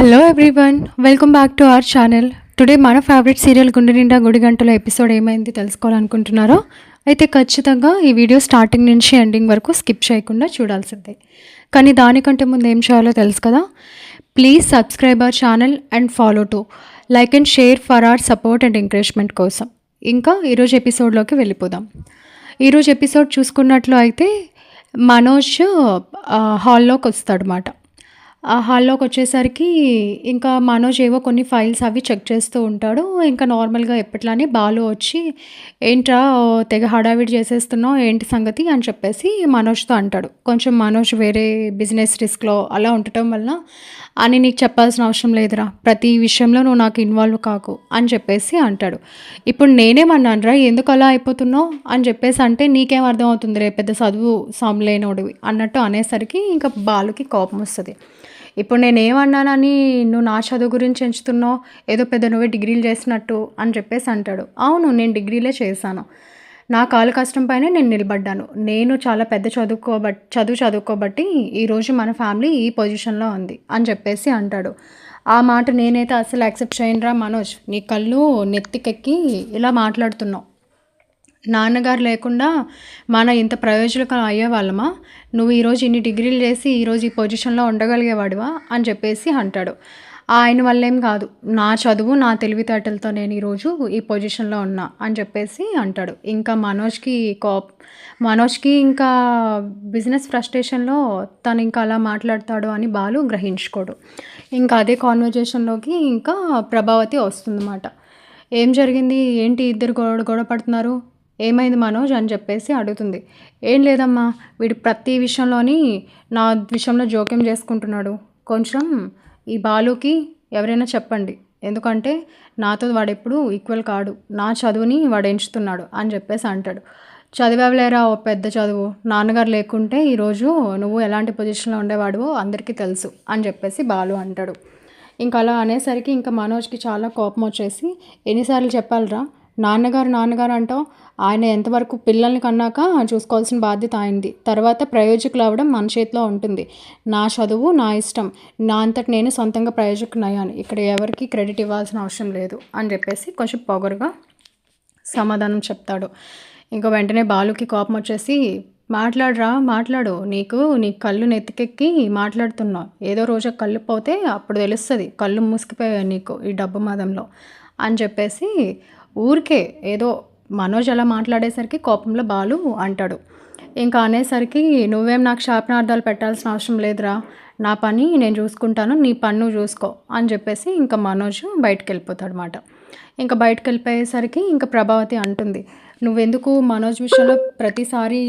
Hello everyone, welcome back to our channel. Today మన favourite serial గుండె నిండా గుడి గంటల ఎపిసోడ్ ఏమైంది తెలుసుకోవాలనుకుంటున్నారో అయితే ఖచ్చితంగా ఈ వీడియో స్టార్టింగ్ నుంచి ఎండింగ్ వరకు స్కిప్ చేయకుండా చూడాల్సిందే. కానీ దానికంటే ముందు ఏం చేయాలో తెలుసు కదా. Please subscribe our channel and follow to like and share for our support and encouragement కోసం. ఇంకా ఈరోజు ఎపిసోడ్లోకి వెళ్ళిపోదాం. ఈరోజు ఎపిసోడ్ చూసుకున్నట్లు అయితే మనోజ్ హాల్లోకి వస్తాడనమాట. ఆ హాల్లోకి వచ్చేసరికి ఇంకా మనోజ్ ఏవో కొన్ని ఫైల్స్ అవి చెక్ చేస్తూ ఉంటాడు. ఇంకా నార్మల్గా ఎప్పట్లానే బాలు వచ్చి, ఏంట్రా తెగ హడావిడి చేసేస్తున్నావు, ఏంటి సంగతి అని చెప్పేసి మనోజ్తో అంటాడు. కొంచెం మనోజ్ వేరే బిజినెస్ రిస్క్లో అలా ఉండటం వల్ల అని నీకు చెప్పాల్సిన అవసరం లేదురా, ప్రతి విషయంలో నువ్వు నాకు ఇన్వాల్వ్ కాకు అని చెప్పేసి అంటాడు. ఇప్పుడు నేనేమన్నానురా, ఎందుకు అలా అయిపోతున్నావు అని చెప్పేసి అంటే, నీకేం అర్థం అవుతుంది రే, పెద్ద చదువు సాంలేనోడివి అన్నట్టు అనేసరికి ఇంకా బాలుకి కోపం వస్తుంది. ఇప్పుడు నేనేమన్నానని నువ్వు నా చదువు గురించి ఎంచుతున్నావు, ఏదో పెద్ద నువ్వే డిగ్రీలు చేసినట్టు అని చెప్పేసి అంటాడు. అవును, నేను డిగ్రీలే చేశాను, నా కాలు కష్టం పైనే నేను నిలబడ్డాను, నేను చాలా పెద్ద చదువుకోబట్టి ఈరోజు మన ఫ్యామిలీ ఈ పొజిషన్లో ఉంది అని చెప్పేసి అంటాడు. ఆ మాట నేనైతే అసలు యాక్సెప్ట్ చేయనురా మనోజ్, నీ కళ్ళు నెత్తికెక్కి ఇలా మాట్లాడుతున్నావు. నాన్నగారు లేకుండా మన ఇంత ప్రయోజనకరం అయ్యేవాళ్ళమా, నువ్వు ఈరోజు ఇన్ని డిగ్రీలు చేసి ఈరోజు ఈ పొజిషన్లో ఉండగలిగేవాడివా అని చెప్పేసి అంటాడు. ఆయన వల్లేం కాదు, నా చదువు నా తెలివితేటలతో నేను ఈరోజు ఈ పొజిషన్లో ఉన్నా అని చెప్పేసి అంటాడు. ఇంకా మనోజ్కి ఇంకా బిజినెస్ ఫ్రస్ట్రేషన్లో తను ఇంకా అలా మాట్లాడతాడు అని బాలు గ్రహించుకోడు. ఇంకా అదే కాన్వర్జేషన్లోకి ఇంకా ప్రభావతి వస్తుందన్నమాట. ఏం జరిగింది, ఏంటి ఇద్దరు గొడవ పడుతున్నారు, ఏమైంది మనోజ్ అని చెప్పేసి అడుగుతుంది. ఏం లేదమ్మా, వీడు ప్రతి విషయంలోని నా విషయంలో జోక్యం చేసుకుంటున్నాడు, కొంచెం ఈ బాలుకి ఎవరైనా చెప్పండి, ఎందుకంటే నాతో వాడెప్పుడు ఈక్వల్ కాడు, నా చదువుని వాడు ఎంచుతున్నాడు అని చెప్పేసి అంటాడు. చదివేవలేరా ఓ పెద్ద చదువు, నాన్నగారు లేకుంటే ఈరోజు నువ్వు ఎలాంటి పొజిషన్లో ఉండేవాడువో అందరికీ తెలుసు అని చెప్పేసి బాలు అంటాడు. ఇంకా అలా అనేసరికి ఇంకా మనోజ్కి చాలా కోపం వచ్చేసి, ఎన్నిసార్లు చెప్పాలిరా, నాన్నగారు అంటావు, ఆయన ఎంతవరకు పిల్లల్ని కన్నాక చూసుకోవాల్సిన బాధ్యత ఆయనది, తర్వాత ప్రయోజకులు అవ్వడం మన చేతిలో ఉంటుంది, నా చదువు నా ఇష్టం, నా అంతటి నేను సొంతంగా ప్రయోజకునయ్యాను, ఇక్కడ ఎవరికి క్రెడిట్ ఇవ్వాల్సిన అవసరం లేదు అని చెప్పేసి కొంచెం పొగరుగా సమాధానం చెప్తాడు. ఇంకా వెంటనే బాలుకి కోపం వచ్చేసి, మాట్లాడు, నీ కళ్ళు నెత్తికెక్కి మాట్లాడుతున్నావు, ఏదో రోజు కళ్ళు పోతే అప్పుడు తెలుస్తుంది, కళ్ళు మూసుకుపోయాయి నీకు ఈ డబ్బు మదంలో అని చెప్పేసి ఊరికే ఏదో మనోజ్ అలా మాట్లాడేసరికి కోపంలో బాలు అంటాడు. ఇంకా అనేసరికి, నువ్వేం నాకు శాపనార్థాలు పెట్టాల్సిన అవసరం లేదురా, నా పని నేను చూసుకుంటాను, నీ పని నువ్వు చూసుకో అని చెప్పేసి ఇంకా మనోజ్ బయటకు వెళ్ళిపోతాడు అన్నమాట. ఇంకా బయటకు వెళ్ళిపోయేసరికి ఇంకా ప్రభావతి అంటుంది, నువ్వెందుకు మనోజ్ విషయంలో ప్రతిసారి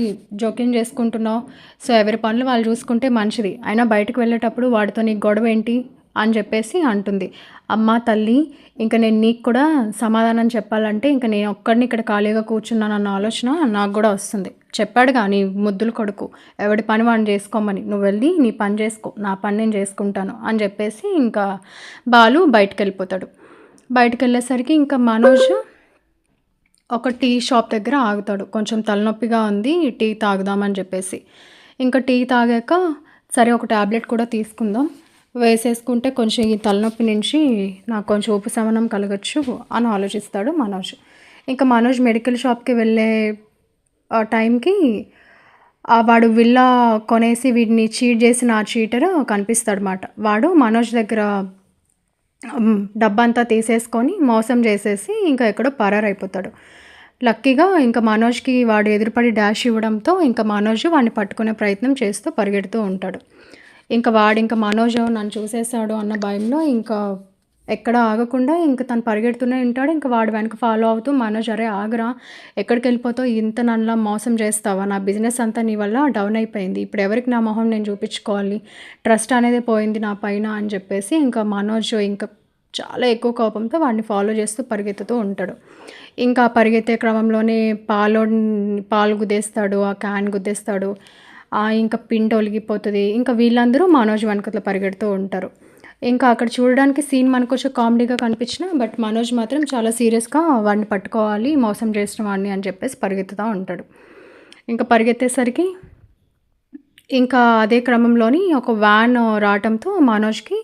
జోక్యం చేసుకుంటున్నావు, సో ఎవరి పనులు వాళ్ళు చూసుకుంటే మంచిది, అయినా బయటకు వెళ్ళేటప్పుడు వాడితో నీకు గొడవ ఏంటి అని చెప్పేసి అంటుంది. అమ్మ తల్లి, ఇంకా నేను నీకు కూడా సమాధానం చెప్పాలంటే ఇంకా నేను ఒక్కడిని ఇక్కడ ఖాళీగా కూర్చున్నానన్న ఆలోచన నాకు కూడా వస్తుంది. చెప్పాడు కానీ ముద్దులు కొడుకు, ఎవడి పని వాడిని చేసుకోమని, నువ్వు వెళ్ళి నీ పని చేసుకో, నా పని నేను చేసుకుంటాను అని చెప్పేసి ఇంకా బాలు బయటకు వెళ్ళిపోతాడు. బయటకు వెళ్ళేసరికి ఇంకా మనోజ్ ఒక టీ షాప్ దగ్గర ఆగుతాడు. కొంచెం తలనొప్పిగా ఉంది, టీ తాగుదామని చెప్పేసి. ఇంకా టీ తాగాక సరే ఒక ట్యాబ్లెట్ కూడా తీసుకుందాం, వేసేసుకుంటే కొంచెం ఈ తలనొప్పి నుంచి నాకు కొంచెం ఉపశమనం కలగచ్చు అని ఆలోచిస్తాడు మనోజ్. ఇంకా మనోజ్ మెడికల్ షాప్కి వెళ్ళే టైంకి వాడు విల్లా కొనేసి వీడిని చీట్ చేసిన ఆ చీటర్ కనిపిస్తాడనమాట. వాడు మనోజ్ దగ్గర డబ్బంతా తీసేసుకొని మోసం చేసేసి ఇంకా ఎక్కడో పరారైపోతాడు. లక్కీగా ఇంకా మనోజ్కి వాడు ఎదురుపడి డాష్ ఇవ్వడంతో ఇంకా మనోజ్ వాడిని పట్టుకునే ప్రయత్నం చేస్తూ పరిగెడుతూ ఉంటాడు. ఇంకా మనోజ్ నన్ను చూసేసాడు అన్న భయంలో ఇంకా ఎక్కడ ఆగకుండా ఇంకా తను పరిగెడుతూనే ఉంటాడు. ఇంకా వాడు వెనక ఫాలో అవుతూ, మనోజ్ అరే ఆగరా, ఎక్కడికి వెళ్ళిపోతావు, ఇంత నన్నులా మోసం చేస్తావా, నా బిజినెస్ అంతా నీ వల్ల డౌన్ అయిపోయింది, ఇప్పుడు ఎవరికి నా మొహం నేను చూపించుకోవాలి, ట్రస్ట్ అనేది పోయింది నా పైన అని చెప్పేసి ఇంకా మనోజ్ ఇంకా చాలా ఎక్కువ కోపంతో వాడిని ఫాలో చేస్తూ పరిగెత్తుతూ ఉంటాడు. ఇంకా పరిగెత్తే క్రమంలోనే పాలు గుద్దేస్తాడు, ఆ క్యాన్ గుద్దేస్తాడు, ఇంకా పిండి ఒలిగిపోతుంది. ఇంకా వీళ్ళందరూ మనోజ్ వెనకట్ల పరిగెడుతూ ఉంటారు. ఇంకా అక్కడ చూడడానికి సీన్ మనకు కొంచెం కామెడీగా కనిపించినా బట్ మనోజ్ మాత్రం చాలా సీరియస్గా వాడిని పట్టుకోవాలి, మోసం చేసిన వాడిని అని చెప్పేసి పరిగెత్తుతూ ఉంటాడు. ఇంకా పరిగెత్తేసరికి ఇంకా అదే క్రమంలోని ఒక వ్యాన్ రావటంతో మనోజ్కి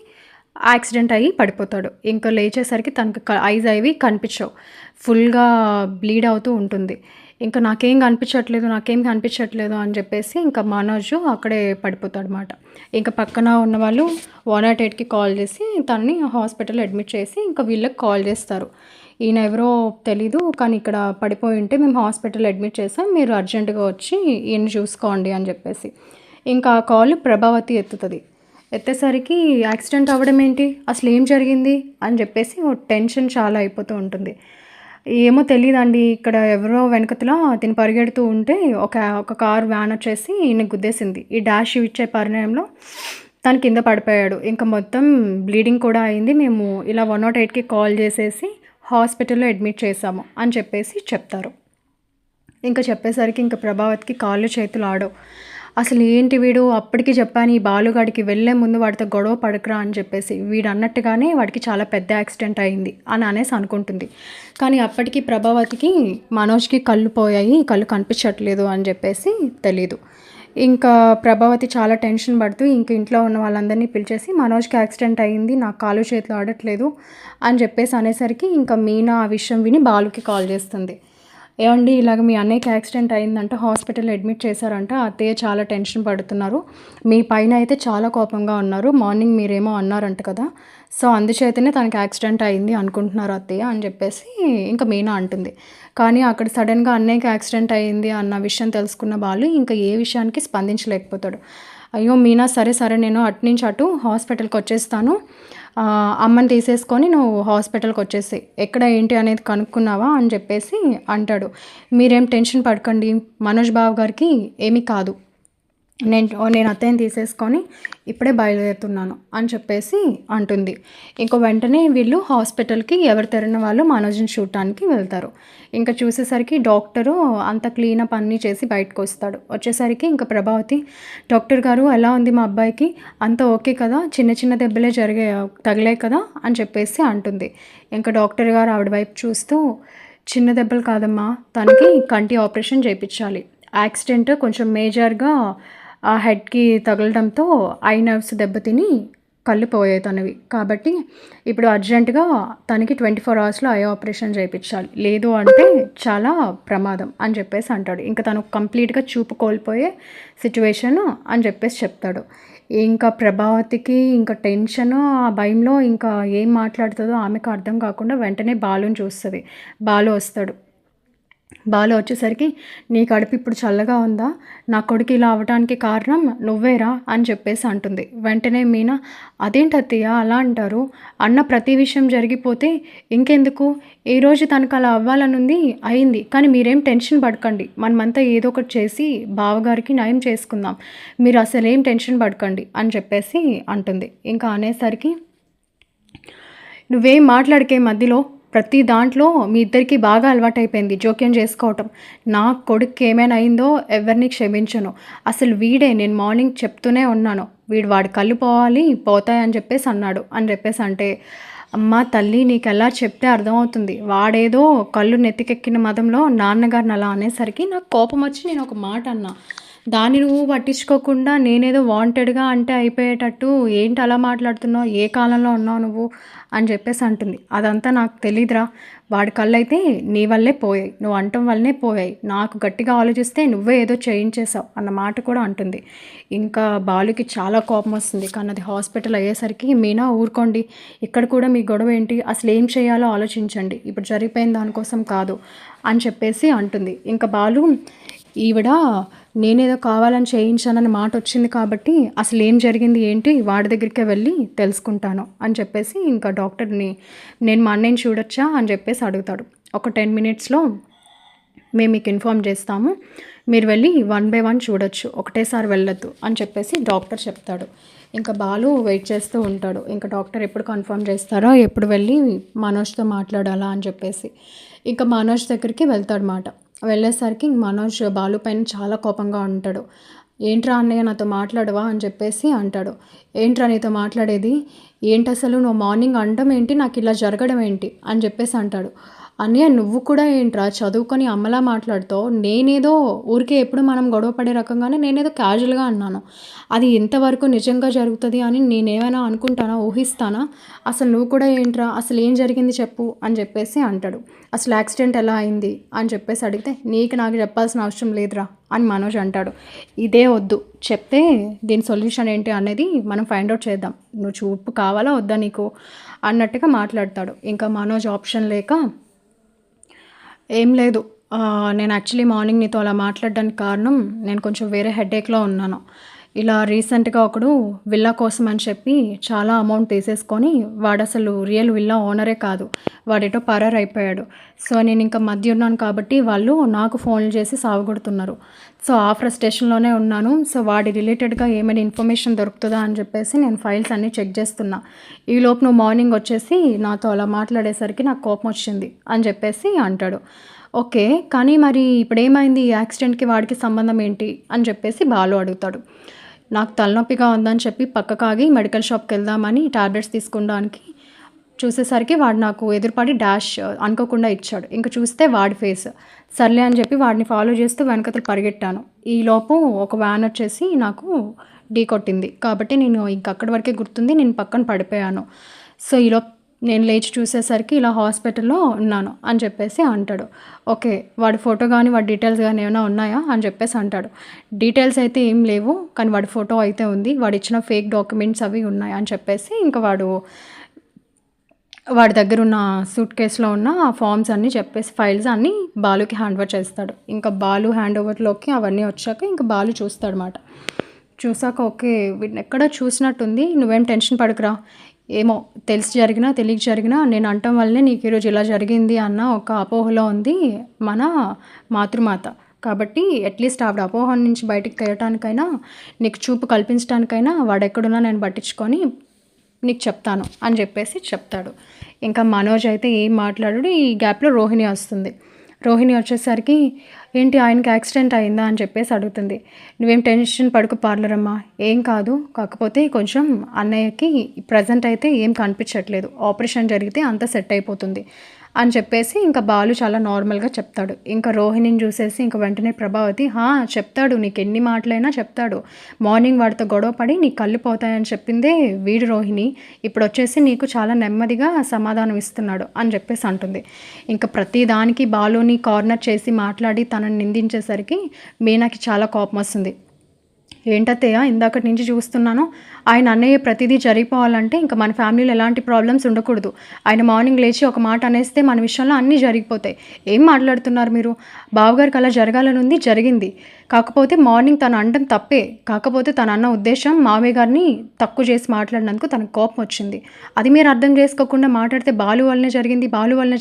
యాక్సిడెంట్ అయ్యి పడిపోతాడు. ఇంకా లేచేసరికి తనకి ఐస్ అవి కనిపించవు. ఫుల్‌గా బ్లీడ్ అవుతూ ఉంటుంది. ఇంక నాకేం కనిపించట్లేదు అని చెప్పేసి ఇంకా మనోజు అక్కడే పడిపోతాడనమాట. ఇంక పక్కన ఉన్నవాళ్ళు 108కి కాల్ చేసి తనని హాస్పిటల్‌లో అడ్మిట్ చేసి ఇంకా వీళ్ళకి కాల్ చేస్తారు. ఈయన ఎవరో తెలీదు, కానీ ఇక్కడ పడిపోయి ఉంటే మేము హాస్పిటల్‌లో అడ్మిట్ చేసాం. మీరు అర్జెంట్‌గా వచ్చి ఈయన్ని చూసుకోండి అని చెప్పేసి. ఇంకా ఆ కాల్ ప్రభావతి ఎత్తుతది. ఎత్తేసరికి యాక్సిడెంట్ అవ్వడం ఏంటి? అసలేం జరిగింది? అని చెప్పేసి ఓ టెన్షన్ చాలా అయిపోతూ ఉంటుంది. ఏమో తెలీదండి. ఇక్కడ ఎవరో వెనకతల తిను పరిగెడుతూ ఉంటే ఒక కారు వ్యాన్ వచ్చేసి ఈయన్ని గుద్దేసింది. ఈ డాష్ ఇచ్చే పరిణయంలో తను కింద పడిపోయాడు. ఇంకా మొత్తం బ్లీడింగ్ కూడా అయింది. మేము ఇలా 108కి కాల్ చేసేసి హాస్పిటల్‌లో అడ్మిట్ చేశాము అని చెప్పేసి చెప్తారు. ఇంక చెప్పేసరికి ఇంక ప్రభావతికి కాళ్ళు చేతులు ఆడవు. అసలు ఏంటి వీడు, అప్పటికి చెప్పాను ఈ బాలుగాడికి వెళ్ళే ముందు వాడితో గొడవ పడకురా అని చెప్పేసి. వీడు అన్నట్టుగానే వాడికి చాలా పెద్ద యాక్సిడెంట్ అయింది అని అనేసి అనుకుంటుంది. కానీ అప్పటికి ప్రభావతికి మనోజ్‌కి కళ్ళు పోయాయి, కళ్ళు కనిపించట్లేదు అని చెప్పేసి తెలీదు. ఇంకా ప్రభావతి చాలా టెన్షన్ పడుతూ ఇంక ఇంట్లో ఉన్న వాళ్ళందరినీ పిలిచేసి మనోజ్‌కి యాక్సిడెంట్ అయింది, నాకు కాళ్ళు చేతులు ఆడట్లేదు అని చెప్పేసి అనేసరికి ఇంకా మీనా ఆ విషయం విని బాలుకి కాల్ చేస్తుంది. ఏవండి ఇలాగ మీ అన్నయ్యకి యాక్సిడెంట్ అయిందంట, హాస్పిటల్లో అడ్మిట్ చేశారంట, అత్తయ్య చాలా టెన్షన్ పడుతున్నారు, మీ పైన అయితే చాలా కోపంగా ఉన్నారు, మార్నింగ్ మీరేమో అన్నారంట కదా, సో అందుచేతనే తనకి యాక్సిడెంట్ అయింది అనుకుంటున్నారు అత్తయ్య అని చెప్పేసి ఇంకా మీనా అంటుంది. కానీ అక్కడ సడన్గా అన్నయ్యకి యాక్సిడెంట్ అయింది అన్న విషయం తెలుసుకున్న బాలు ఇంకా ఏ విషయానికి స్పందించలేకపోతాడు. అయ్యో మీనా, సరే నేను అటు నుంచి అటు హాస్పిటల్కి వచ్చేస్తాను, అమ్మని తీసేసుకొని నువ్వు హాస్పిటల్కి వచ్చేసి ఎక్కడ ఏంటి అనేది కనుక్కున్నావా అని చెప్పేసి అంటాడు. మీరేం టెన్షన్ పడకండి, మనోజ్ బాబు గారికి ఏమీ కాదు, నేను అత్తయ్యని తీసేసుకొని ఇప్పుడే బయలుదేరుతున్నాను అని చెప్పేసి అంటుంది. ఇంకో వెంటనే వీళ్ళు హాస్పిటల్కి ఎవరు తెరిన వాళ్ళు మనోజ్ని చూడటానికి వెళ్తారు. ఇంకా చూసేసరికి డాక్టరు అంత క్లీనప్ అన్నీ చేసి బయటకు వస్తాడు. వచ్చేసరికి ఇంకా ప్రభావతి, డాక్టర్ గారు ఎలా ఉంది మా అబ్బాయికి, అంతా ఓకే కదా, చిన్న దెబ్బలే తగిలాయి కదా అని చెప్పేసి అంటుంది. ఇంకా డాక్టర్ గారు ఆవిడ వైపు చూస్తూ, చిన్న దెబ్బలు కాదమ్మా, తనకి కంటి ఆపరేషన్ చేయించాలి, యాక్సిడెంట్ కొంచెం మేజర్గా ఆ హెడ్కి తగలడంతో ఐ నర్వ్స్ దెబ్బతిని కళ్ళు పోయాయి తనవి, కాబట్టి ఇప్పుడు అర్జెంటుగా తనకి 24 అవర్స్లో ఐ ఆపరేషన్ చేయించాలి, లేదు అంటే చాలా ప్రమాదం అని చెప్పేసి అంటాడు. ఇంకా తను కంప్లీట్గా చూపు కోల్పోయే సిచ్యువేషన్ అని చెప్పేసి చెప్తాడు. ఇంకా ప్రభావతికి ఇంకా టెన్షను, ఆ భయంలో ఇంకా ఏం మాట్లాడుతుందో ఆమెకు అర్థం కాకుండా వెంటనే బాలుని చూస్తుంది. బాలు వస్తాడు. బాలు వచ్చేసరికి, నీ కడుపు ఇప్పుడు చల్లగా ఉందా, నా కొడుకు ఇలా అవ్వటానికి కారణం నువ్వేరా అని చెప్పేసి అంటుంది. వెంటనే మీనా, అదేంటి అత్తయ్య అలా అంటారు, అన్న ప్రతి విషయం జరిగిపోతే ఇంకెందుకు, ఈరోజు తనకు అలా అవ్వాలనుంది అయింది, కానీ మీరేం టెన్షన్ పడకండి, మనమంతా ఏదో ఒకటి చేసి బావగారికి నయం చేసుకుందాం, మీరు అసలేం టెన్షన్ పడకండి అని చెప్పేసి అంటుంది. ఇంకా అనేసరికి, నువ్వేం మాట్లాడకే మధ్యలో, ప్రతి దాంట్లో మీ ఇద్దరికీ బాగా అలవాటైపోయింది జోక్యం చేసుకోవటం. నా కొడుక్కి ఏమైనా అయిందో ఎవరిని క్షమించను. అసలు వీడే, నేను మార్నింగ్ చెప్తూనే ఉన్నాను, వాడి కళ్ళు పోతాయని చెప్పేసి అన్నాడు అని చెప్పేసి అంటే, అమ్మ తల్లి నీకెలా చెప్తే అర్థమవుతుంది, వాడేదో కళ్ళు నెత్తికెక్కిన మదంలో నాన్నగారిని అలా అనేసరికి నాకు కోపం వచ్చి నేను ఒక మాట అన్నా, దాన్ని నువ్వు పట్టించుకోకుండా నేనేదో వాంటెడ్గా అంటే అయిపోయేటట్టు ఏంటి అలా మాట్లాడుతున్నావు, ఏ కాలంలో ఉన్నావు నువ్వు అని చెప్పేసి అంటుంది. అదంతా నాకు తెలీదురా, వాడి కళ్ళైతే నీ వల్లే పోయాయి, నువ్వు అంటం వల్లనే పోయాయి, నాకు గట్టిగా ఆలోచిస్తే నువ్వే ఏదో చేయించేసావు అన్న మాట కూడా అంటుంది. ఇంకా బాలుకి చాలా కోపం వస్తుంది. కానీ అది హాస్పిటల్ అయ్యేసరికి, మీనా ఊరుకోండి, ఇక్కడ కూడా మీ గొడవ ఏంటి, అసలు ఏం చేయాలో ఆలోచించండి, ఇప్పుడు జరిగిపోయిన దానికోసం కాదు అని చెప్పేసి అంటుంది. ఇంకా బాలు, ఈవిడ నేనేదో కావాలని చేయించానని మాట వచ్చింది కాబట్టి అసలు ఏం జరిగింది ఏంటి వాడి దగ్గరికే వెళ్ళి తెలుసుకుంటాను అని చెప్పేసి ఇంకా డాక్టర్ని, నేను మా అన్నయ్యని చూడొచ్చా అని చెప్పేసి అడుగుతాడు. ఒక 10 మినిట్స్లో మేము మీకు ఇన్ఫామ్ చేస్తాము, మీరు వెళ్ళి 1 by 1 చూడొచ్చు, ఒకటేసారి వెళ్ళొద్దు అని చెప్పేసి డాక్టర్ చెప్తాడు. ఇంకా బాలు వెయిట్ చేస్తూ ఉంటాడు. ఇంకా డాక్టర్ ఎప్పుడు కన్ఫర్మ్ చేస్తారో, ఎప్పుడు వెళ్ళి మనోజ్తో మాట్లాడాలా అని చెప్పేసి ఇంకా మనోజ్ దగ్గరికి వెళ్తాడు మాట. వెళ్ళేసరికి మనోజ్ బాలు పైన చాలా కోపంగా ఉంటాడు. ఏంట్రా అన్నయ్య నాతో మాట్లాడవా అని చెప్పేసి అంటాడు. ఏంట్రా నీతో మాట్లాడేది, ఏంటి అసలు నువ్వు మార్నింగ్ అనడం ఏంటి, నాకు ఇలా జరగడం ఏంటి అని చెప్పేసి అంటాడు. అన్నయ్య నువ్వు కూడా ఏంట్రా చదువుకొని అమ్మలా మాట్లాడుతావు. నేనేదో ఊరికే ఎప్పుడు మనం గొడవ పడే రకంగానే నేనేదో క్యాజువల్‌గా అన్నాను. అది ఎంతవరకు నిజంగా జరుగుతది అని నేనేమైనా అనుకుంటానా? ఊహిస్తానా? అసలు నువ్వు కూడా ఏంట్రా అసలేం జరిగింది చెప్పు అని చెప్పేసి అంటాడు. అసలు యాక్సిడెంట్ ఎలా అయింది అని చెప్పేసి అడిగితే, నీకు నాకు చెప్పాల్సిన అవసరం లేదురా అని మనోజ్ అంటాడు. ఇదే వద్దు. చెప్తే దీని సొల్యూషన్ ఏంటి అనేది మనం ఫైండ్ ఔట్ చేద్దాం. నువ్వు చూపు కావాలా వద్దా నీకు అన్నట్టుగా మాట్లాడతాడు. ఇంకా మనోజ్ ఆప్షన్ లేక ఏం లేదు. నేను యాక్చువల్లీ మార్నింగ్ నీతో అలా మాట్లాడడానికి కారణం నేను కొంచెం వేరే హెడేక్‌లో ఉన్నాను. ఇలా రీసెంట్‌గా ఒకడు విల్లా కోసం అని చెప్పి చాలా అమౌంట్ తీసేసుకొని వాడసలు రియల్ విల్లా ఓనరే కాదు. వాడెటో పరారైపోయాడు. సో, నేనింక మధ్య ఉన్నాను కాబట్టి వాళ్ళు నాకు ఫోన్లు చేసి సావగొడుతున్నారు. సో, ఆ ఫ్రస్ట్రేషన్‌లోనే ఉన్నాను. సో, వాడి రిలేటెడ్‌గా ఏమైనా ఇన్ఫర్మేషన్ దొరుకుతదా అని చెప్పేసి నేను ఫైల్స్ అన్నీ చెక్ చేస్తున్నా. ఈలోపు నువ్వు మార్నింగ్ వచ్చేసి నాతో అలా మాట్లాడేసరికి నాకు కోపం వచ్చింది అని చెప్పేసి అంటాడు. ఓకే. కానీ మరి ఇప్పుడేమైంది? ఈ యాక్సిడెంట్‌కి వాడికి సంబంధం ఏంటి? అని చెప్పేసి బాలు అడుగుతాడు. నాకు తలనొప్పిగా ఉందని చెప్పి పక్కకాగి మెడికల్ షాప్‌కెళ్దామని టాబ్లెట్స్ తీసుకోడానికి చూసేసరికి వాడు నాకు ఎదురుపడి డాష్ అనుకోకుండా ఇచ్చాడు. ఇంక చూస్తే వాడి ఫేస్. సర్లే అని చెప్పి వాడిని ఫాలో చేస్తూ వెనకతల పరిగెట్టాను. ఈలోపు ఒక వ్యాన్ వచ్చేసి నాకు ఢీకొట్టింది. కాబట్టి నేను ఇంక అక్కడి వరకే గుర్తుంది. నేను పక్కన పడిపోయాను. సో, ఈలోపు నేను లేచి చూసేసరికి ఇలా హాస్పిటల్‌లో ఉన్నాను అని చెప్పేసి అంటాడు. ఓకే. వాడి ఫోటో గాని, వాడి డీటెయిల్స్ గాని ఏమైనా ఉన్నాయా అని చెప్పేసి అంటాడు. డీటెయిల్స్ అయితే ఏం లేవు. కానీ వాడి ఫోటో అయితే ఉంది. వాడిచ్చిన ఫేక్ డాక్యుమెంట్స్ అవి ఉన్నాయి అని చెప్పేసి ఇంక వాడి దగ్గరున్న సూట్ కేస్‌లో ఉన్న ఫార్మ్స్ అన్నీ చెప్పేసి ఫైల్స్ అన్నీ బాలుకి హ్యాండ్ ఓవర్ చేస్తాడు. ఇంకా బాలు హ్యాండ్ ఓవర్‌లోకి అవన్నీ వచ్చాక ఇంక బాలు చూస్తాడనమాట. చూసాక ఓకే. వీడినెక్కడో చూసినట్టుంది. నువ్వేం టెన్షన్ పడకురా. ఏమో తెలిసి జరిగినా, తెలియక జరిగినా నేను అనటం వల్లనే నీకు ఈరోజు ఇలా జరిగింది అన్న ఒక అపోహలో ఉంది మన మాతృమాత. కాబట్టి అట్‌లీస్ట్ ఆవిడ అపోహ నుంచి బయటికి తీయటానికైనా, నీకు చూపు కల్పించడానికైనా వాడెక్కడున్నా నేను పట్టించుకొని నీకు చెప్తాను అని చెప్పేసి చెప్తాడు. ఇంకా మనోజ్ అయితే ఏం మాట్లాడడు. ఈ గ్యాప్‌లో రోహిణి వస్తుంది. రోహిణి వచ్చేసరికి ఏంటి ఆయనకి యాక్సిడెంట్ అయిందా అని చెప్పేసి అడుగుతుంది. నువ్వేం టెన్షన్ పడకు పార్లరమ్మా, ఏం కాదు. కాకపోతే కొంచెం అన్నయ్యకి ప్రెజెంట్ అయితే ఏం కనిపించట్లేదు. ఆపరేషన్ జరిగితే అంతా సెట్ అయిపోతుంది అని చెప్పేసి ఇంకా బాలు చాలా నార్మల్‌గా చెప్తాడు. ఇంకా రోహిణిని చూసేసి ఇంక వెంటనే ప్రభావతి చెప్తాడు. నీకెన్ని మాటలైనా చెప్తాడు. మార్నింగ్ వాడితో గొడవ పడి నీ కళ్ళు పోతాయని చెప్పిందే వీడు రోహిణి. ఇప్పుడొచ్చేసి నీకు చాలా నెమ్మదిగా సమాధానం ఇస్తున్నాడు అని చెప్పేసి అంటుంది. ఇంక ప్రతి దానికి బాలుని కార్నర్ చేసి మాట్లాడి తనని నిందించేసరికి మీనాకి చాలా కోపమొస్తుంది. ఏంటత్తయ్య ఇందాకటి నుంచి చూస్తున్నాను. ఆయన అన్నయ్య ప్రతిదీ జరిగిపోవాలంటే ఇంక మన ఫ్యామిలీలో ఎలాంటి ప్రాబ్లమ్స్ ఉండకూడదు. ఆయన మార్నింగ్ లేచి ఒక మాట అనేస్తే మన విషయంలో అన్నీ జరిగిపోతాయి. ఏం మాట్లాడుతున్నారు మీరు? బావగారికి అలా జరగాలని ఉంది, జరిగింది. కాకపోతే మార్నింగ్ తను అనడం తప్పే. కాకపోతే తను అన్న ఉద్దేశం మామయ్య గారిని తక్కువ చేసి మాట్లాడినందుకు తనకు కోపం వచ్చింది. అది మీరు అర్థం చేసుకోకుండా మాట్లాడితే బాలు వల్లనే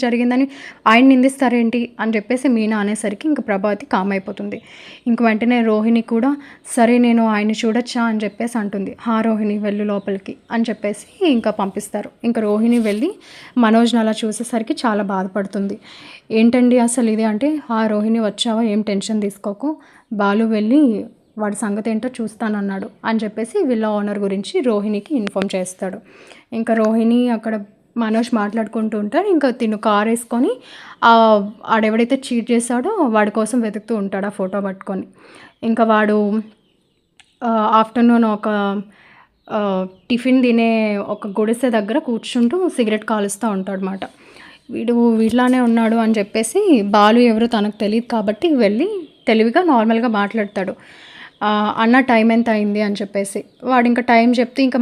జరిగిందని ఆయన నిందిస్తారేంటి అని చెప్పేసి మీనా అనేసరికి ఇంక ప్రభావతి కామ్ అయిపోతుంది. ఇంక వెంటనే రోహిణి కూడా సరే నేను ఆయన్ని చూడొచ్చా అని చెప్పేసి అంటుంది. రోహిణి వెళ్ళు లోపలికి అని చెప్పేసి ఇంకా పంపిస్తారు. ఇంకా రోహిణి వెళ్ళి మనోజ్ని అలా చూసేసరికి చాలా బాధపడుతుంది. ఏంటండి అసలు ఇది అంటే, రోహిణి వచ్చావా, ఏం టెన్షన్ తీసుకోకు, బాలు వెళ్ళి వాడి సంగతి ఏంటో చూస్తానన్నాడు అని చెప్పేసి విల్లా ఓనర్ గురించి రోహిణికి ఇన్ఫామ్ చేస్తాడు. ఇంకా రోహిణి అక్కడ మనోజ్ మాట్లాడుకుంటూ ఉంటాడు. ఇంకా తిను కార్ వేసుకొని ఆడెవడైతే చీట్ చేశాడో వాడి కోసం వెతుకుతూ ఉంటాడు ఆ ఫోటో పట్టుకొని. ఇంకా వాడు ఆఫ్టర్నూన్ ఒక టిఫిన్ తినే ఒక గుడిసె దగ్గర కూర్చుంటూ సిగరెట్ కాలుస్తూ ఉంటాడనమాట. వీడు వీడిలానే ఉన్నాడు అని చెప్పేసి బాలు ఎవరో తనకు తెలియదు కాబట్టి వెళ్ళి తెలివిగా నార్మల్గా మాట్లాడతాడు. అన్న టైం ఎంత అయింది అని చెప్పేసి వాడు ఇంకా టైం చెప్తే ఇంకా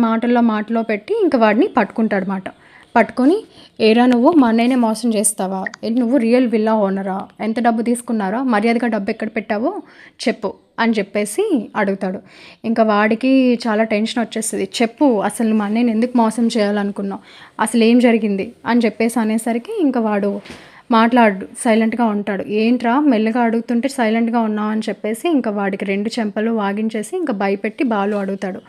మాటలో పెట్టి ఇంకా వాడిని పట్టుకుంటాడనమాట. పట్టుకొని ఏరా నువ్వు మా అన్నయ్యనే మోసం చేస్తావా? నువ్వు రియల్ విల్లా ఓనరా? ఎంత డబ్బు తీసుకున్నారా? మర్యాదగా డబ్బు ఎక్కడ పెట్టావో చెప్పు అని చెప్పేసి అడుగుతాడు. ఇంకా వాడికి చాలా టెన్షన్ వచ్చేస్తుంది. చెప్పు అసలు మా అన్నయ్యని ఎందుకు మోసం చేయాలనుకున్నావు? అసలు ఏం జరిగింది అని చెప్పేసి అనేసరికి ఇంకా వాడు మాట్లాడు, సైలెంట్గా ఉంటాడు. ఏంట్రా మెల్లగా అడుగుతుంటే సైలెంట్గా ఉన్నావు అని చెప్పేసి ఇంకా వాడికి 2 చెంపలు వాగించేసి ఇంకా భయపెట్టి బాలు అడుగుతాడు.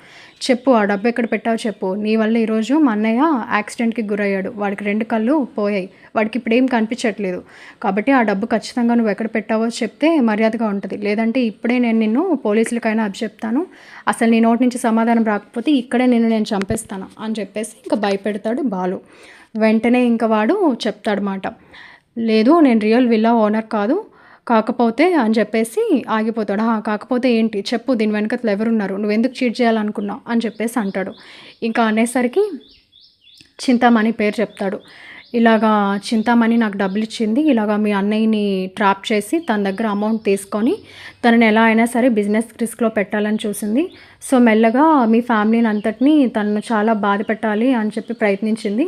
చెప్పు ఆ డబ్బు ఎక్కడ పెట్టావు చెప్పు. నీ వల్ల ఈరోజు మా అన్నయ్య యాక్సిడెంట్కి గురయ్యాడు. వాడికి 2 కళ్ళు పోయాయి. వాడికి ఇప్పుడు ఏం కనిపించట్లేదు. కాబట్టి ఆ డబ్బు ఖచ్చితంగా నువ్వు ఎక్కడ పెట్టావో చెప్తే మర్యాదగా ఉంటుంది. లేదంటే ఇప్పుడే నేను నిన్ను పోలీసులకైనా అప్పచెప్తాను. అసలు నీ నోటి నుంచి సమాధానం రాకపోతే ఇక్కడే నేను చంపేస్తాను అని చెప్పేసి ఇంకా భయపెడతాడు బాలు. వెంటనే ఇంకా వాడు చెప్తాడు మాట. లేదు నేను రియల్ విల్లా ఓనర్ కాదు. కాకపోతే అని చెప్పేసి ఆగిపోతాడు. కాకపోతే ఏంటి చెప్పు దీని వెనకాతల ఎవరున్నారు? నువ్వెందుకు చీట్ చేయాలనుకున్నావు? అని చెప్పేసి అంటాడు. ఇంకా అనేసరికి చింతామణి పేరు చెప్తాడు. ఇలాగా చింతామణి నాకు డబ్బులిచ్చింది. ఇలాగ మీ అన్నయ్యని ట్రాప్ చేసి తన దగ్గర అమౌంట్ తీసుకొని తనని ఎలా అయినా సరే బిజినెస్ రిస్క్‌లో పెట్టాలని చూసింది. సో, మెల్లగా మీ ఫ్యామిలీని అంతటిని తనను చాలా బాధ పెట్టాలి అని చెప్పి ప్రయత్నించింది.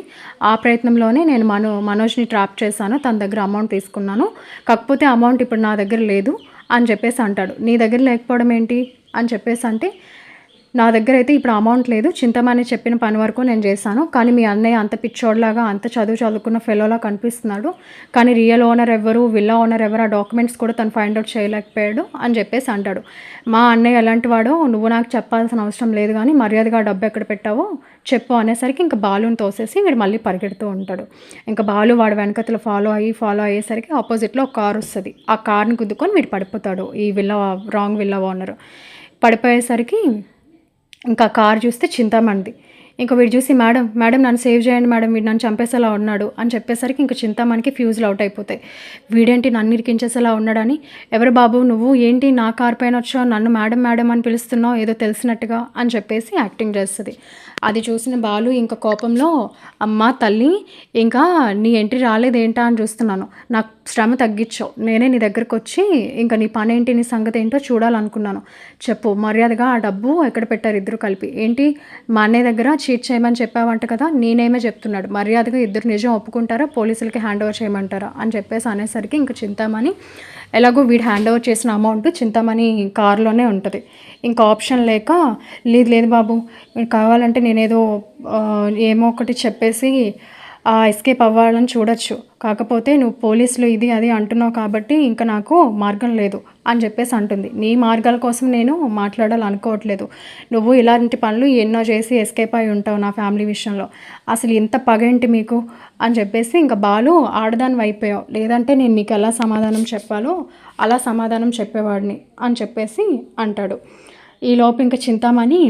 ఆ ప్రయత్నంలోనే నేను మనోజ్‌ని ట్రాప్ చేశాను. తన దగ్గర అమౌంట్ తీసుకున్నాను. కాకపోతే అమౌంట్ ఇప్పుడు నా దగ్గర లేదు అని చెప్పేసి అంటాడు. నీ దగ్గర లేకపోవడం ఏంటి? అని చెప్పేసి అంటే నా దగ్గరైతే ఇప్పుడు అమౌంట్ లేదు. చింతమని చెప్పిన పని వరకు నేను చేశాను. కానీ మీ అన్నయ్య అంత పిచ్చోడిలాగా, అంత చదువుకున్న ఫెలోలా కనిపిస్తున్నాడు. కానీ రియల్ ఓనర్ ఎవ్వరు, విల్లా ఓనర్ ఎవరు, ఆ డాక్యుమెంట్స్ కూడా తను ఫైండ్ ఔట్ చేయలేకపోయాడు అని చెప్పేసి అంటాడు. మా అన్నయ్య ఎలాంటి వాడో నువ్వు నాకు చెప్పాల్సిన అవసరం లేదు గానీ మర్యాదగా ఆ డబ్బు ఎక్కడ పెట్టావో చెప్పు అనేసరికి ఇంక బాలుని తోసేసి వీడు మళ్ళీ పరిగెడుతూ ఉంటాడు. ఇంక బాలు వాడి వెనకతల ఫాలో అయ్యేసరికి ఆపోజిట్‌లో ఒక కార్ వస్తది. ఆ కార్‌ని గుద్దుకొని వీడు పడిపోతాడు. ఈ రాంగ్ విల్లా ఓనర్. పడిపోయేసరికి ఇంకా కార్ చూస్తే చింతామణిది. ఇంక వీడు చూసి మేడం నన్ను సేవ్ చేయండి మేడం, వీడు నన్ను చంపేసేలా ఉన్నాడు అని చెప్పేసరికి ఇంక చింతామణికి ఫ్యూజులు అవుట్ అయిపోతాయి. వీడేంటి నన్ను ఇరికించేసేలా ఉన్నాడని, ఎవరు బాబు నువ్వు ఏంటి నా కార్ పైన వచ్చావు, నన్ను మేడం అని పిలుస్తున్నావు ఏదో తెలిసినట్టుగా అని చెప్పేసి యాక్టింగ్ చేస్తుంది. అది చూసిన బాలు ఇంకా కోపంలో అమ్మ తల్లి ఇంకా నీ ఎంట్రీ రాలేదేంటా అని చూస్తున్నాను, నాకు శ్రమ తగ్గించావు, నేనే నీ దగ్గరకు వచ్చి ఇంకా నీ పని ఏంటి నీ సంగతి ఏంటో చూడాలనుకున్నాను, చెప్పు మర్యాదగా ఆ డబ్బు ఎక్కడ పెట్టారు ఇద్దరు కలిపి, ఏంటి మా అన్నయ్య దగ్గర చీట్ చేయమని చెప్పావంట కదా, నేనేమే చెప్తున్నాడు, మర్యాదగా ఇద్దరు నిజం ఒప్పుకుంటారా పోలీసులకి హ్యాండ్ ఓవర్ చేయమంటారా అని చెప్పేసి అనేసరికి ఇంకా చింతామణి ఎలాగో వీడు హ్యాండ్ ఓవర్ చేసిన అమౌంట్ చింతామణి కారులోనే ఉంటుంది. ఇంకా ఆప్షన్ లేక లేదు బాబు మీకు కావాలంటే నేనేదో ఏమో ఒకటి చెప్పేసి ఎస్కేప్ అవ్వాలని చూడొచ్చు, కాకపోతే నువ్వు పోలీసులు ఇది అది అంటున్నావు కాబట్టి ఇంకా నాకు మార్గం లేదు అని చెప్పేసి అంటుంది. నీ మార్గాల కోసం నేను మాట్లాడాలనుకోవట్లేదు, నువ్వు ఇలాంటి పనులు ఎన్నో చేసి ఎస్కేప్ అయి ఉంటావు నా ఫ్యామిలీ విషయంలో, అసలు ఇంత పగేంటి మీకు అని చెప్పేసి ఇంకా బాలు ఆడదాని అయిపోయావు, లేదంటే నేను నీకు ఎలా సమాధానం చెప్పాలో అలా సమాధానం చెప్పేవాడిని అని చెప్పేసి అంటాడు. ఈలోపు ఇంకా చింతామణి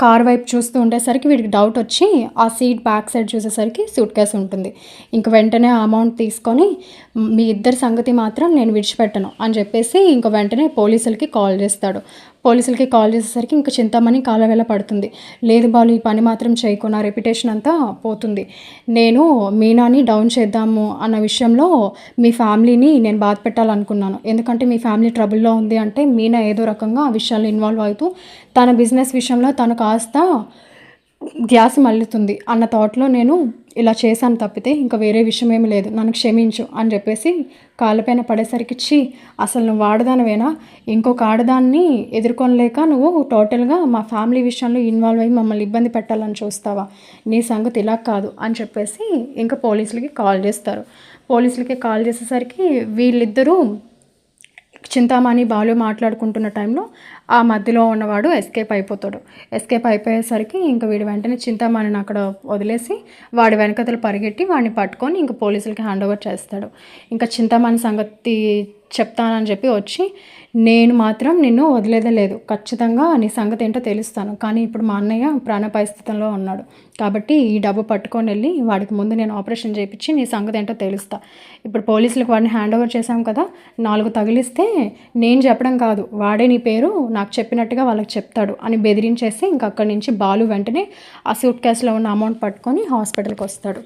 కార్ వైపు చూస్తూ ఉండేసరికి వీడికి డౌట్ వచ్చి ఆ సీట్ బ్యాక్ సైడ్ చూసేసరికి సూట్ కేస్ ఉంటుంది. ఇంక వెంటనే ఆ అమౌంట్ తీసుకొని మీ ఇద్దరి సంగతి మాత్రం నేను విడిచిపెట్టను అని చెప్పేసి ఇంక వెంటనే పోలీసులకి కాల్ చేస్తాడు. పోలీసులకి కాల్ చేసేసరికి ఇంక చింతామణి కాలవేళ పడుతుంది. లేదు బాలు ఈ పని మాత్రం చేయకు, నా రెప్యుటేషన్ అంతా పోతుంది, నేను మీనాని డౌన్ చేద్దాము అన్న విషయంలో మీ ఫ్యామిలీని నేను బాధ పెట్టాలనుకున్నాను, ఎందుకంటే మీ ఫ్యామిలీ ట్రబుల్లో ఉంది అంటే మీనా ఏదో రకంగా ఆ విషయాల్లో ఇన్వాల్వ్ అవుతూ తన బిజినెస్ విషయంలో తను కాస్త గ్యాస్ మళ్ళుతుంది అన్న థాట్లో నేను ఇలా చేశాను తప్పితే ఇంకా వేరే విషయం ఏమి లేదు, నన్ను క్షమించు అని చెప్పేసి కాళ్ళపైన పడేసరికి అసలు నువ్వు ఆడదానివేనా, ఇంకొక ఆడదాన్ని ఎదుర్కొనలేక నువ్వు టోటల్గా మా ఫ్యామిలీ విషయంలో ఇన్వాల్వ్ అయ్యి మమ్మల్ని ఇబ్బంది పెట్టాలని చూస్తావా, నీ సంగతి ఇలా కాదు అని చెప్పేసి ఇంకా పోలీసులకి కాల్ చేస్తారు. పోలీసులకి కాల్ చేసేసరికి వీళ్ళిద్దరూ చింతామణి బాలు మాట్లాడుకుంటున్న టైంలో ఆ మధ్యలో ఉన్నవాడు ఎస్కేప్ అయిపోతాడు. ఎస్కేప్ అయిపోయేసరికి ఇంకా వీడు వెంటనే చింతామణిని అక్కడ వదిలేసి వాడి వెనకతలు పరిగెట్టి వాడిని పట్టుకొని ఇంకా పోలీసులకి హ్యాండ్ ఓవర్ చేస్తాడు. ఇంకా చింతామణి సంగతి చెప్తానని చెప్పి వచ్చి నేను మాత్రం నిన్ను వదిలేదే లేదు, ఖచ్చితంగా నీ సంగతి ఏంటో తెలుస్తాను, కానీ ఇప్పుడు మా అన్నయ్య ప్రాణ పరిస్థితుల్లో ఉన్నాడు కాబట్టి ఈ డబ్బు పట్టుకొని వెళ్ళి వాడికి ముందు నేను ఆపరేషన్ చేయించి నీ సంగతి ఏంటో తెలుస్తా, ఇప్పుడు పోలీసులకు వాడిని హ్యాండ్ ఓవర్ చేశాం కదా, 4 తగిలిస్తే నేను చెప్పడం కాదు వాడే నీ పేరు నాకు చెప్పినట్టుగా వాళ్ళకి చెప్తాడు అని బెదిరించేసి ఇంక అక్కడి నుంచి బాలు వెంటనే ఆ సూట్ కేసులో ఉన్న అమౌంట్ పట్టుకొని హాస్పిటల్కి వస్తాడు.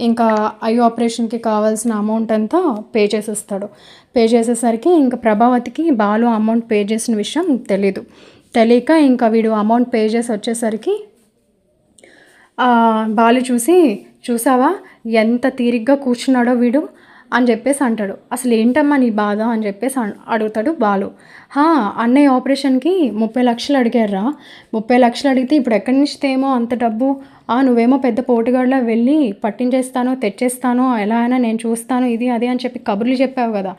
ఇంకా ఐ ఆపరేషన్కి కావాల్సిన అమౌంట్ అంతా పే చేసేస్తాడు. పే చేసేసరికి ఇంకా ప్రభావతికి బాలు అమౌంట్ పే చేసిన విషయం తెలియక ఇంకా వీడు అమౌంట్ పే చేసి వచ్చేసరికి బాలు చూసావా ఎంత తీరిగ్గా కూర్చున్నాడో వీడు అని చెప్పేసి అంటాడు. అసలు ఏంటమ్మా నీ బాధ అని చెప్పేసి అడుగుతాడు బాలు. అన్నయ్య ఆపరేషన్కి 30 లక్షలు అడిగారా, 30 లక్షలు అడిగితే ఇప్పుడు ఎక్కడి నుంచి తేమో అంత డబ్బు, నువ్వేమో పెద్ద పోటుగాడిలా వెళ్ళి పట్టించేస్తాను తెచ్చేస్తాను ఎలా అయినా నేను చూస్తాను ఇది అదే అని చెప్పి కబుర్లు చెప్పావు కదా,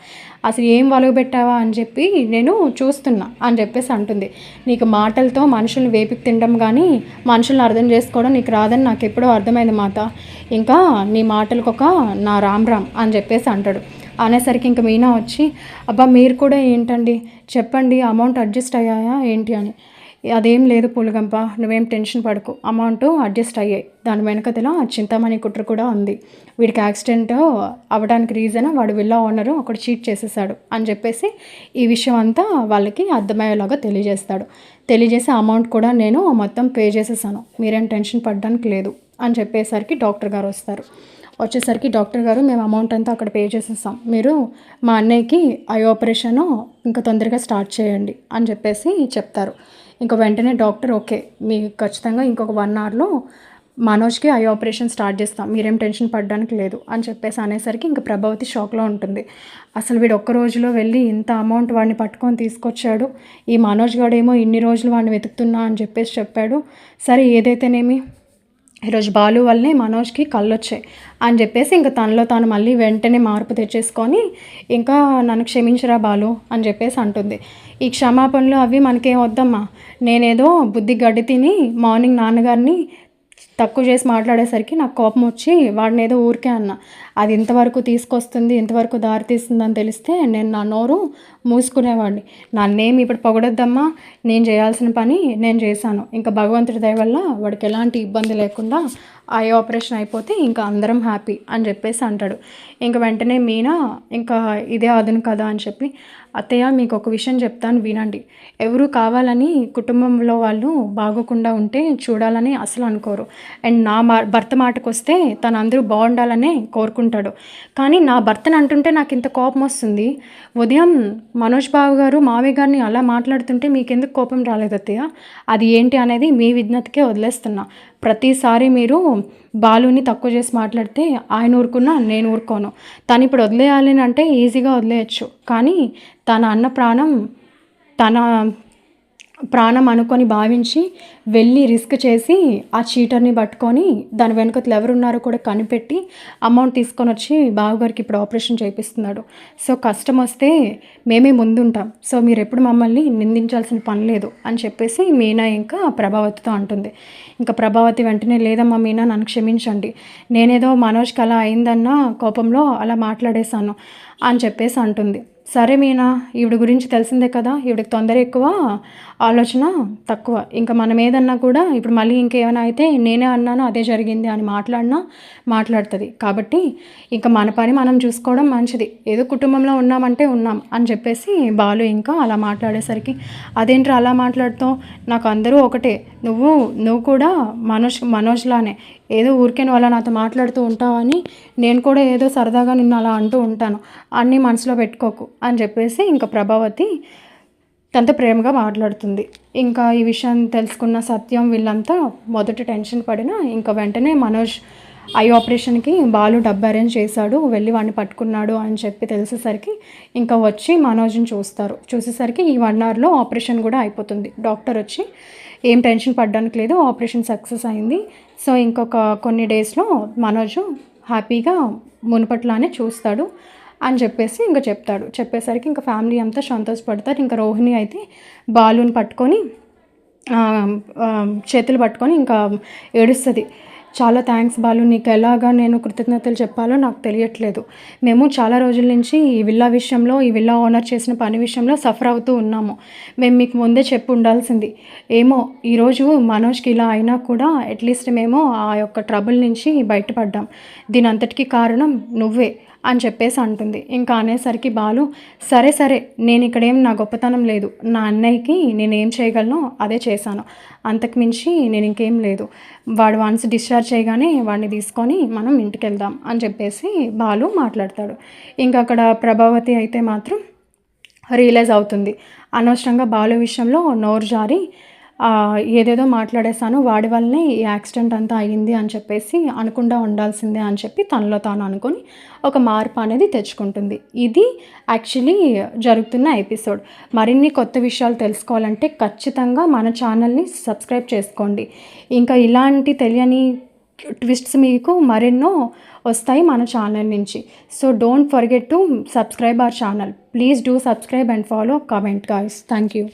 అసలు ఏం వలుగుబెట్టావా అని చెప్పి నేను చూస్తున్నా అని చెప్పేసి అంటుంది. నీకు మాటలతో మనుషుల్ని వేపికి తినడం కానీ మనుషుల్ని అర్థం చేసుకోవడం నీకు రాదని నాకు ఎప్పుడో అర్థమైంది మాత, ఇంకా నీ మాటలకొక నా రామ్ అని చెప్పేసి అంటాడు. అనేసరికి ఇంక మీనా వచ్చి అబ్బా మీరు కూడా ఏంటండి చెప్పండి అమౌంట్ అడ్జస్ట్ అయ్యాయా ఏంటి అని. అదేం లేదు పులగంప, నువ్వేం టెన్షన్ పడకు, అమౌంట్ అడ్జస్ట్ అయ్యాయి, దాని వెనకతల చింతామణి కుట్ర కూడా ఉంది. వీడికి యాక్సిడెంట్ అవ్వడానికి రీజన్ వాడు విల్లా ఓనరు ఒకడు చీట్ చేసేసాడు అని చెప్పేసి ఈ విషయం అంతా వాళ్ళకి అర్థమయ్యేలాగా తెలియజేసి అమౌంట్ కూడా నేను మొత్తం పే చేసేసాను, మీరేం టెన్షన్ పడడానికి లేదు అని చెప్పేసరికి డాక్టర్ గారు వచ్చేసరికి డాక్టర్ గారు మేము అమౌంట్ అంతా అక్కడ పే చేసేసాం, మీరు మా అన్నయ్యకి ఐ ఆపరేషను ఇంకా తొందరగా స్టార్ట్ చేయండి అని చెప్పేసి చెప్తారు. ఇంకా వెంటనే డాక్టర్ ఓకే, మీకు ఖచ్చితంగా ఇంకొక 1 అవర్లో మనోజ్కి ఐ ఆపరేషన్ స్టార్ట్ చేస్తాం, మీరేం టెన్షన్ పడడానికి లేదు అని చెప్పేసి అనేసరికి ఇంకా ప్రభావతి షాక్లో ఉంటుంది. అసలు వీడు ఒక్క రోజులో వెళ్ళి ఇంత అమౌంట్ వాడిని పట్టుకొని తీసుకొచ్చాడు, ఈ మనోజ్ గాడేమో ఇన్ని రోజులు వాడిని వెతుకుతున్నా అని చెప్పేసి చెప్పాడు. సరే ఏదైతేనేమి ఈరోజు బాలు వల్లనే మనోజ్కి కళ్ళు వచ్చాయి అని చెప్పేసి ఇంకా తనలో తాను మళ్ళీ వెంటనే మార్పు తెచ్చేసుకొని ఇంకా నన్ను క్షమించరా బాలు అని చెప్పేసి అంటుంది. ఈ క్షమాపణలు అవి మనకేం వద్దమ్మా, నేనేదో బుద్ధి గడ్డి తిని మార్నింగ్ నాన్నగారిని తక్కువ చేసి మాట్లాడేసరికి నాకు కోపం వచ్చి వాడిని ఏదో ఊరికే అన్నా, అది ఇంతవరకు తీసుకొస్తుంది ఇంతవరకు దారి తీస్తుందని తెలిస్తే నేను నా నోరు మూసుకునేవాడిని, నన్నేమి ఇప్పుడు పొగడొద్దమ్మా, నేను చేయాల్సిన పని నేను చేశాను, ఇంకా భగవంతుడి దయ వల్ల వాడికి ఎలాంటి ఇబ్బంది లేకుండా ఐ ఆపరేషన్ అయిపోతే ఇంకా అందరం హ్యాపీ అని చెప్పేసి అంటాడు. ఇంకా వెంటనే మీనా ఇంకా ఇదే అదును కదా అని చెప్పి, అత్తయ్య మీకు ఒక విషయం చెప్తాను వినండి, ఎవరు కావాలని కుటుంబంలో వాళ్ళు బాగోకుండా ఉంటే చూడాలని అసలు అనుకోరు, అండ్ నా భర్త మాటకు వస్తే తను అందరూ బాగుండాలనే కోరుకుంటాడు, కానీ నా భర్తను అంటుంటే నాకు ఇంత కోపం వస్తుంది, ఉదయం మనోజ్ బాబు గారు మావయ్య గారిని అలా మాట్లాడుతుంటే మీకెందుకు కోపం రాలేదు అత్తయ్య, అది ఏంటి అనేది మీ విజ్ఞతకే వదిలేస్తున్నా, ప్రతిసారి మీరు బాలుని తక్కువ చేసి మాట్లాడితే ఆయన ఊరుకున్నా నేను ఊరుకోను, తను ఇప్పుడు వదిలేయాలి అంటే ఈజీగా వదిలేయచ్చు, కానీ తన అన్న తన ప్రాణం అనుకొని భావించి వెళ్ళి రిస్క్ చేసి ఆ చీటర్ని పట్టుకొని దాని వెనుకలు ఎవరున్నారో కూడా కనిపెట్టి అమౌంట్ తీసుకొని వచ్చి బావగారికి ఇప్పుడు ఆపరేషన్ చేయిస్తున్నాడు. సో కష్టం వస్తే మేమే ముందుంటాం, సో మీరు ఎప్పుడు మమ్మల్ని నిందించాల్సిన పని లేదు అని చెప్పేసి మీనా ఇంకా ప్రభావతితో అంటుంది. ఇంకా ప్రభావతి వెంటనే లేదమ్మా మీనా, నన్ను క్షమించండి, నేనేదో మనోజ్కి అలా అయిందన్న కోపంలో అలా మాట్లాడేశాను అని చెప్పేసి అంటుంది. సరే మీనా, ఈవిడ గురించి తెలిసిందే కదా, ఈవిడికి తొందర ఎక్కువ ఆలోచన తక్కువ, ఇంకా మనం ఏదన్నా కూడా ఇప్పుడు మళ్ళీ ఇంకేమైనా అయితే నేనే అన్నాను అదే జరిగింది అని మాట్లాడుతుంది, కాబట్టి ఇంకా మన పని మనం చూసుకోవడం మంచిది, ఏదో కుటుంబంలో ఉన్నామంటే ఉన్నాం అని చెప్పేసి బాలు ఇంకా అలా మాట్లాడేసరికి అదేంట్రా అలా మాట్లాడుతావు, నాకు అందరూ ఒకటే, నువ్వు కూడా మనోజ్లానే ఏదో ఊరికే నువ్వు అలా నాతో మాట్లాడుతూ ఉంటావని నేను కూడా ఏదో సరదాగా నిన్ను అలా అంటూ ఉంటాను, అన్నీ మనసులో పెట్టుకోకు అని చెప్పేసి ఇంకా ప్రభావతి తనతో ప్రేమగా మాట్లాడుతుంది. ఇంకా ఈ విషయం తెలుసుకున్న సత్యం వీళ్ళంతా మొదట టెన్షన్ పడినా ఇంకా వెంటనే మనోజ్ ఐ ఆపరేషన్కి బాలు డబ్బు అరేంజ్ చేశాడు, వెళ్ళి వాడిని పట్టుకున్నాడు అని చెప్పి తెలిసేసరికి ఇంకా వచ్చి మనోజ్ని చూసేసరికి ఈ 1 అవర్లో ఆపరేషన్ కూడా అయిపోతుంది. డాక్టర్ వచ్చి ఏం టెన్షన్ పడడానికి లేదు, ఆపరేషన్ సక్సెస్ అయింది, సో ఇంకొక కొన్ని డేస్లో మనోజ్ హ్యాపీగా మునుపట్లానే చూస్తాడు అని చెప్పేసి ఇంకా చెప్పేసరికి ఇంకా ఫ్యామిలీ అంతా సంతోషపడతారు. ఇంకా రోహిణి అయితే బాలుని పట్టుకొని చేతులు పట్టుకొని ఇంకా ఏడుస్తుంది, చాలా థ్యాంక్స్ బాలు, నీకు ఎలాగా నేను కృతజ్ఞతలు చెప్పాలో నాకు తెలియట్లేదు, మేము చాలా రోజుల నుంచి ఈ విల్లా ఓనర్ చేసిన పని విషయంలో సఫర్ అవుతూ ఉన్నాము, మేము మీకు ముందే చెప్పి ఉండాల్సింది, ఏమో ఈరోజు మనోజ్కి ఇలా అయినా కూడా అట్లీస్ట్ మేము ఆ యొక్క ట్రబుల్ నుంచి బయటపడ్డాం, దీని అంతటికీ కారణం నువ్వే అని చెప్పేసి అంటుంది. ఇంకా అనేసరికి బాలు సరే నేను ఇక్కడేం నా గొప్పతనం లేదు, నా అన్నయ్యకి నేనేం చేయగలను అదే చేశాను, అంతకుమించి నేను ఇంకేం లేదు, వాడు వన్స్ డిశ్చార్జ్ చేయగానే వాడిని తీసుకొని మనం ఇంటికి వెళ్దాం అని చెప్పేసి బాలు మాట్లాడతాడు. ఇంకా అక్కడ ప్రభావతి అయితే మాత్రం రియలైజ్ అవుతుంది, అనవసరంగా బాలు విషయంలో నోరు జారి ఏదేదో మాట్లాడేశాను, వాడి వల్లనే ఈ యాక్సిడెంట్ అంతా అయ్యింది అని చెప్పేసి అనకుండా ఉండాల్సిందే అని చెప్పి తనలో తాను అనుకొని ఒక మార్పు అనేది తెచ్చుకుంటుంది. ఇది యాక్చువల్లీ జరుగుతున్న ఎపిసోడ్. మరిన్ని కొత్త విషయాలు తెలుసుకోవాలంటే ఖచ్చితంగా మన ఛానల్ని సబ్స్క్రైబ్ చేసుకోండి. ఇంకా ఇలాంటి తెలియని ట్విస్ట్స్ మీకు మరెన్నో వస్తాయి మన ఛానల్ నుంచి. So don't forget to subscribe our channel. Please do subscribe and follow, comment guys. Thank you.